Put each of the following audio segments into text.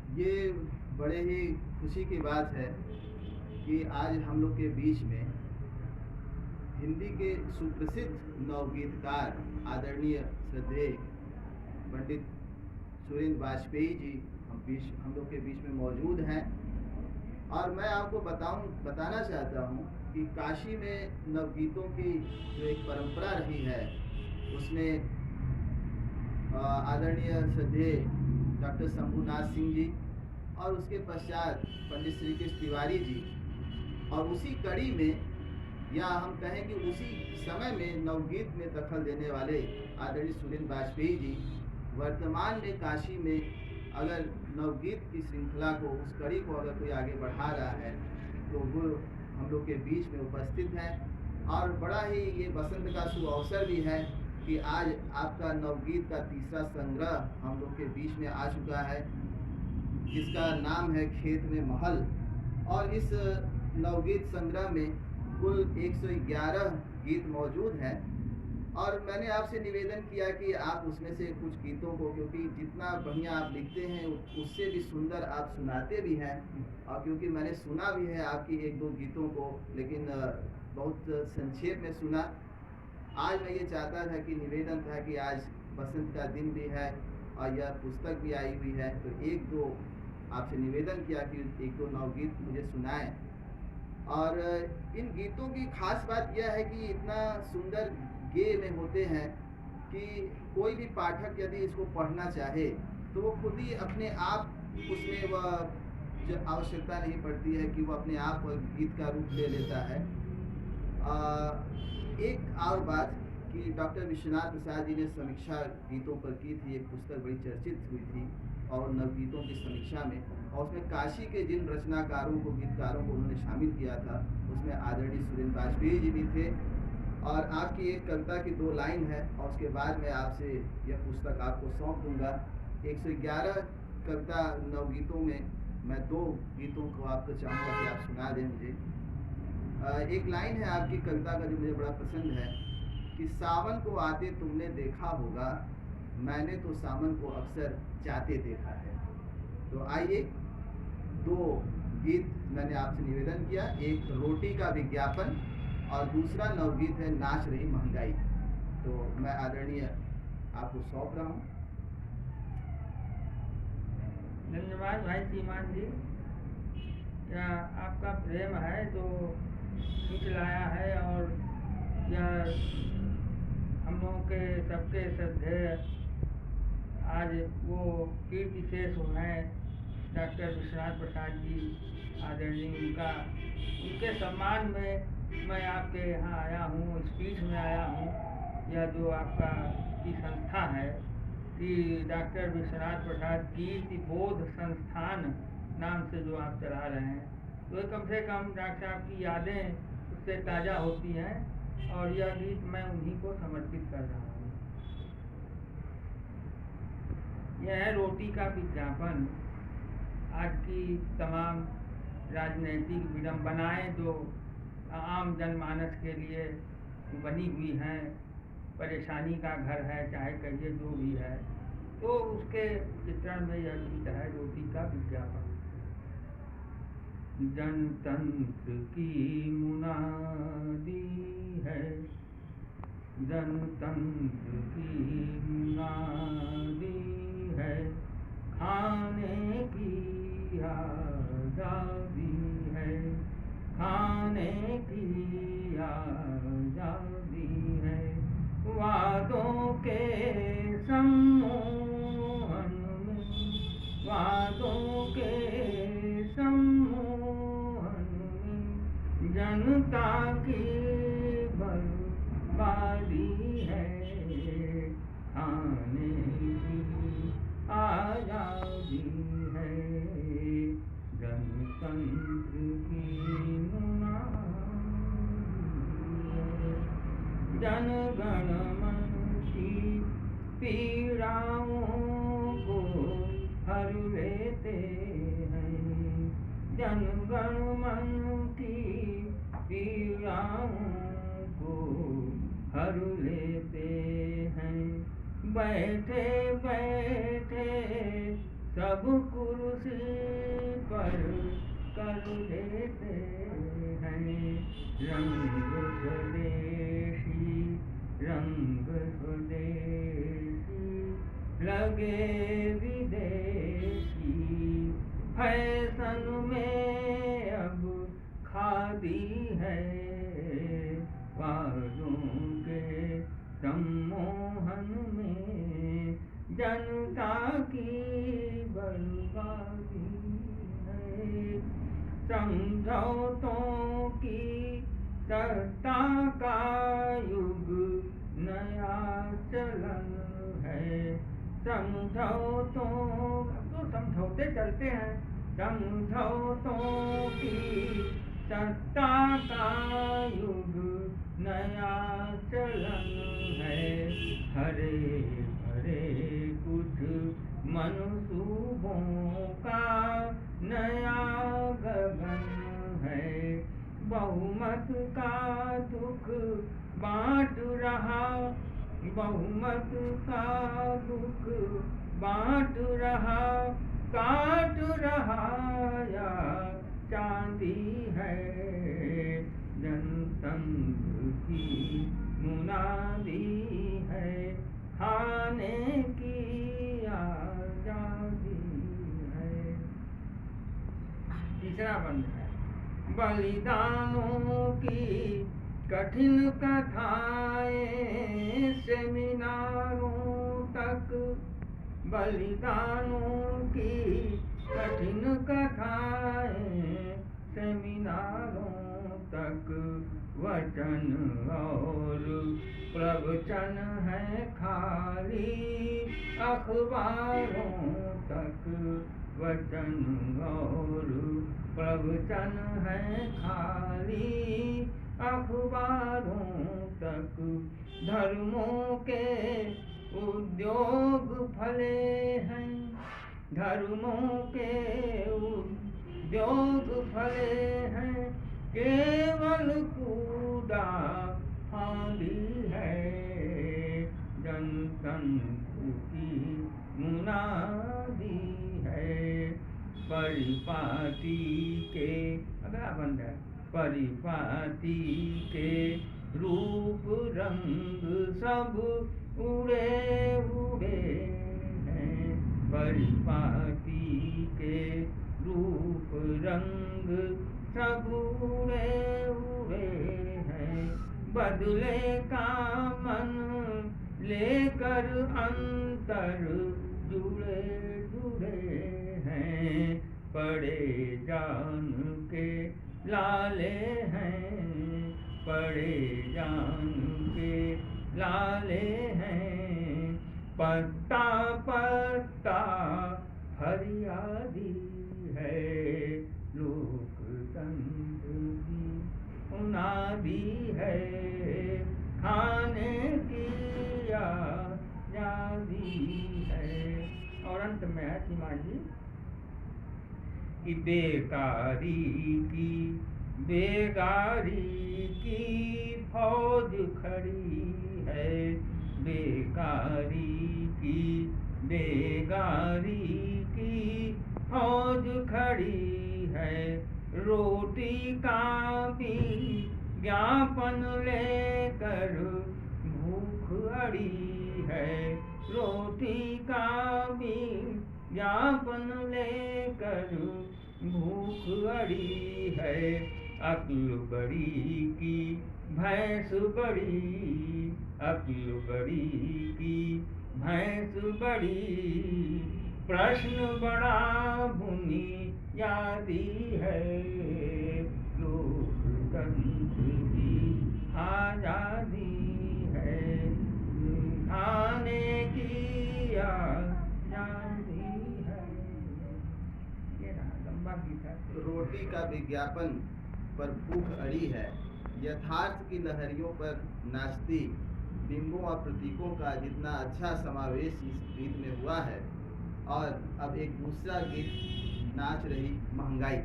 ये बड़े ही खुशी की बात है कि आज हम लोग के बीच में हिंदी के सुप्रसिद्ध नवगीतकार आदरणीय श्रद्धेय पंडित सुरेंद्र वाजपेयी जी हम लोग के बीच में मौजूद हैं। और मैं आपको बताना चाहता हूँ कि काशी में नवगीतों की जो एक परंपरा रही है उसमें आदरणीय श्रद्धेय डॉक्टर शंभुनाथ सिंह जी और उसके पश्चात पंडित श्री कृष्ण तिवारी जी, और उसी कड़ी में या हम कहें कि उसी समय में नवगीत में दखल देने वाले आदरणीय सुरेंद्र वाजपेयी जी वर्तमान में काशी में अगर नवगीत की श्रृंखला को, उस कड़ी को अगर कोई आगे बढ़ा रहा है तो वो हम लोग के बीच में उपस्थित हैं। और बड़ा ही ये बसंत का शुभ अवसर भी है कि आज आपका नवगीत का तीसरा संग्रह हम लोग के बीच में आ चुका है, जिसका नाम है खेत में महल। और इस नवगीत संग्रह में कुल 111 गीत मौजूद हैं। और मैंने आपसे निवेदन किया कि आप उसमें से कुछ गीतों को, क्योंकि जितना बढ़िया आप लिखते हैं उससे भी सुंदर आप सुनाते भी हैं, और क्योंकि मैंने सुना भी है आपकी एक दो गीतों को, लेकिन बहुत संक्षेप में सुना। आज मैं ये चाहता था कि निवेदन था कि आज बसंत का दिन भी है और यह पुस्तक भी आई हुई है, तो एक दो आपसे निवेदन किया कि एक दो नवगीत मुझे सुनाएं। और इन गीतों की खास बात यह है कि इतना सुंदर गेय में होते हैं कि कोई भी पाठक यदि इसको पढ़ना चाहे तो वो खुद ही अपने आप उसमें वह जो आवश्यकता नहीं पड़ती है कि वो अपने आप गीत का रूप ले लेता है। एक और बात कि डॉक्टर विश्वनाथ प्रसाद जी ने समीक्षा गीतों पर की थी, एक पुस्तक बड़ी चर्चित हुई थी और नवगीतों की समीक्षा में, और उसमें काशी के जिन रचनाकारों को, गीतकारों को उन्होंने शामिल किया था उसमें आदरणीय सुरेंद्र वाजपेयी जी भी थे। और आपकी एक कविता की 2 लाइन है और उसके बाद मैं आपसे यह पुस्तक आपको सौंप दूंगा। 111 कविता नवगीतों में मैं 2 गीतों को आपको चाहूँगा कि आप सुना दें मुझे। एक लाइन है आपकी कविता का जो मुझे बड़ा पसंद है कि सावन को आते तुमने देखा होगा, मैंने तो सावन को अक्सर जाते देखा है। तो आइए 2 गीत मैंने आपसे निवेदन किया, एक रोटी का विज्ञापन और दूसरा नवगीत है नाच रही महंगाई। तो मैं आदरणीय आपको सौंप रहा हूँ। धन्यवाद भाई श्रीमान जी, यह आपका प्रेम है जो खींच लाया है, और यह हम लोगों के सबके श्रद्धेय आज वो कीर्ति शेष हैं डॉक्टर विश्वनाथ प्रसाद जी आदरणीय, उनके सम्मान में मैं आपके यहाँ आया हूँ, इस पीठ में आया हूँ। यह जो आपका की संस्था है कि डॉक्टर विश्वनाथ प्रसाद कीर्ति बोध संस्थान नाम से जो आप चला रहे हैं, तो कम से कम डॉक्टर साहब की यादें उससे ताज़ा होती हैं, और यह गीत मैं उन्हीं को समर्पित कर रहा हूँ। यह है रोटी का विज्ञापन। आज की तमाम राजनीतिक विडंबनाएं जो आम जनमानस के लिए बनी हुई हैं, परेशानी का घर है चाहे कहिए जो भी है, तो उसके चित्रण में यह गीत है रोटी का विज्ञापन। जनतंत्र की मुनादी है, जनतंत्र की मुनादी है, खाने की आजादी है, खाने की आजादी है, वादों के सम्मोहन में, वादों के सम्मोहन में जनता की बर्बादी है, खाने की आजादी है, जनतंत्र की मुनादी है। जनगण मन की पीड़ाओं को हर लेते हैं, जनगण मन की पीड़ाओं को हर लेते हैं, बैठे बैठे सब कुर्सी पर कर देते हैं रंग स्वदेशी, रंग स्वदेशी लगे विदेशी। फैशन में अब खादी है, वादों के सम्मोहन में जनता की बर्बादी है। समझौतों की सत्ता का युग नया चलन है। समझौतों, अब तो समझौते चलते हैं। समझौतों की सत्ता का युग नया चलन है। हरे भरे कुछ मनसूबों का नया गगन है। बहुमत का दुख बांट रहा, बहुमत का दुख बांट रहा, काट रहा या चांदी है। जनतंत्र की मुनादी है, खाने की आजादी है। तीसरा बंद है। बलिदानों की कठिन कथाएं सेमिनारों तक, बलिदानों की कठिन कथाएं सेमिनारों तक, वचन और प्रवचन है खाली अखबारों तक। वचन और प्रवचन है खाली अखबारों तक। धर्मों के उद्योग फले हैं, धर्मों के उद्योग फले हैं, केवल कूड़ा फांदी है। जनतंत्र की मुनादी है, परिपाटी के, अगला बंद है, परिपाटी के रूप रंग सब उड़े हुए हैं। परिपाटी के रूप रंग सब उड़े हुए हैं। बदलेगा मन लेकर अंतर जुड़े जुड़े हैं। पड़े जान के लाले हैं, पड़े जान के लाले हैं। पत्ता पत्ता फरियादी है, लोकतंत्र की उनादी है। खाने की आजादी है। और अंत में है सीमा जी कि बेगारी की फौज खड़ी है। बेगारी की फौज खड़ी है। रोटी का भी ज्ञापन लेकर भूख अड़ी है। रोटी का भी ज्ञापन लेकर भूख अड़ी है। अक्ल बड़ी की भैंस बड़ी, अक्ल बड़ी की भैंस बड़ी। प्रश्न बड़ा बुनियादी है। लोकतंत्र की आजादी है। खाने की आजादी है। ये रहा लंबा गीत है। रोटी का विज्ञापन पर भूख अड़ी है। यथार्थ की लहरियों पर नाचती बिंबों और प्रतीकों का जितना अच्छा समावेश इस गीत में हुआ है। और अब एक दूसरा गीत नाच रही महंगाई।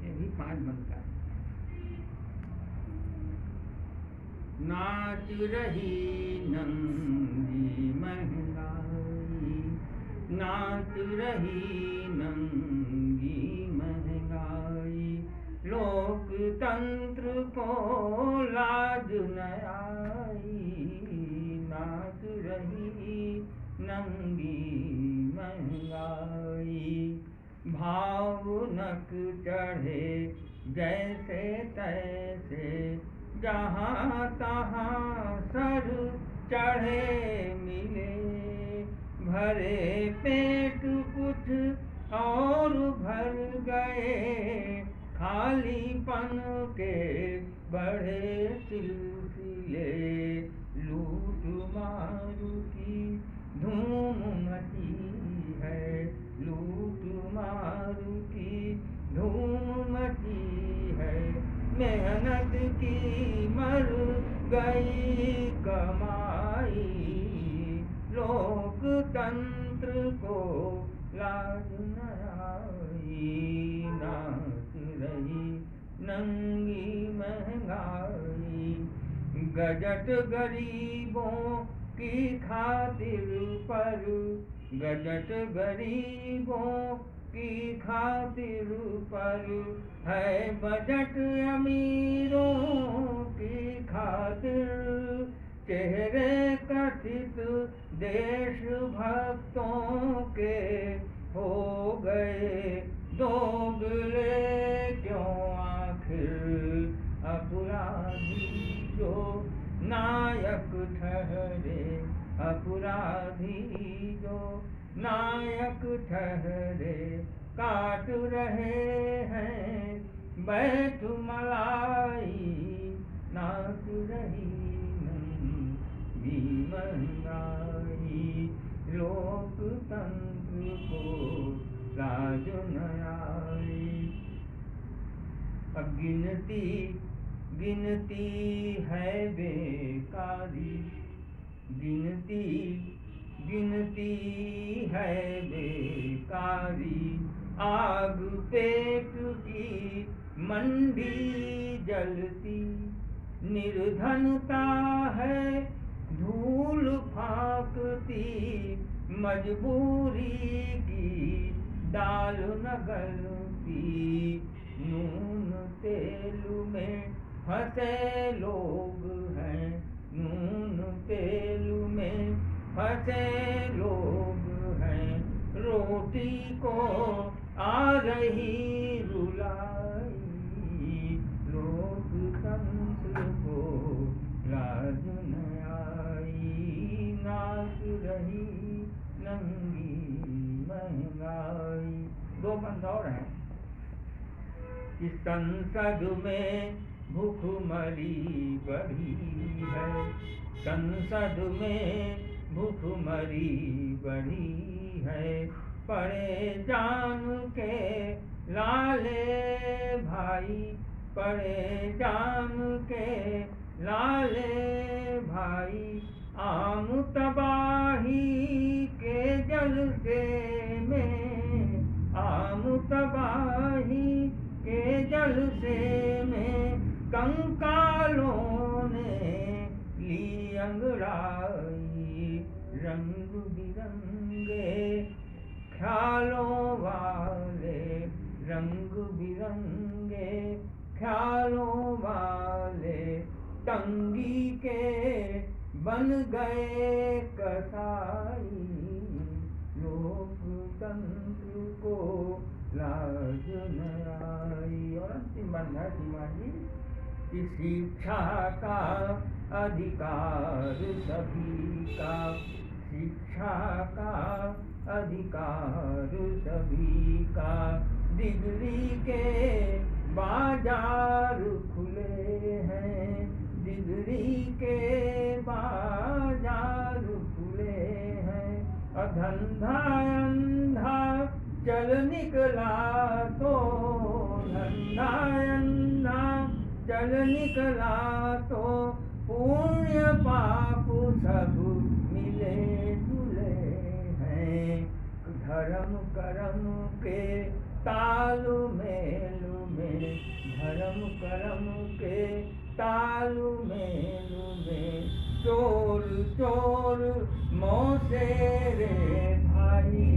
ये भी 5 बंद का है। नाच रही नंगी महंगाई, नाच रही नंगी महंगाई। लोकतंत्र को लाज न आई, नाच रही नंगी महंगाई। भाव नक चढ़े जैसे तैसे, जहाँ तहाँ सर चढ़े मिले। भरे पेट कुछ और भर गए, खालीपन के बढ़े सिलसिले। लूट मार की धूम मची है, लूट मार की धूम मची है। मेहनत की मर गई कमाई, लोकतंत्र को लाज न आई। नाच रही नंगी महंगाई, गजट गरीबों की खातिर पर, गजट गरीबों की खातिर पर है, बजट अमीरों की खातिर। चेहरे कथित देशभक्तों के हो गए दोगले क्यों आखिर। अपराधी जो नायक ठहरे, अपराधी जो नायक ठहरे, काट रहे हैं बैठ मलाई। नाच रही नंगी महंगाई, लोकतंत्र को लाज न आई। अब गिनती है बेकारी, गिनती है बेकारी। आग पेट की मंडी जलती, निर्धनता है धूल फाकती। मजबूरी की दाल न गलती, नून तेल में फंसे लोग हैं, नून तेल में फंसे लोग हैं। रोटी को आ रही रुलाई, लोकतंत्र को लाज न आई। नाच रही नंगी महंगाई। दो बंद और हैं। इस संसद में भूखमरी बढ़ी है, संसद में भूखमरी बढ़ी है। पड़े जान के लाले भाई, पड़े जान के लाले भाई। आम तबाही के जलसे में, आम तबाही के जलसे में। कंकालों ने ली अंगड़ाई, रंग बिरंगे ख्यालों वाले, रंग बिरंगे ख्यालों वाले। तंगी के बन गए कसाई, लोकतंत्र को लाज न आई। और अंतिम बंद है सीमा जी कि शिक्षा का अधिकार सभी का, शिक्षा का अधिकार सभी का। डिग्री के बाजार खुले हैं, डिग्री के बाजार खुले हैं। धंधा अंधा चल निकला तो, धंधा अंधा चल निकला तो। पुण्य पाप सब मिले जुले हैं। धर्म कर्म के तालु मेलु में, धर्म कर्म के तालु मेलु में। में चोर चोर मौसेरे भाई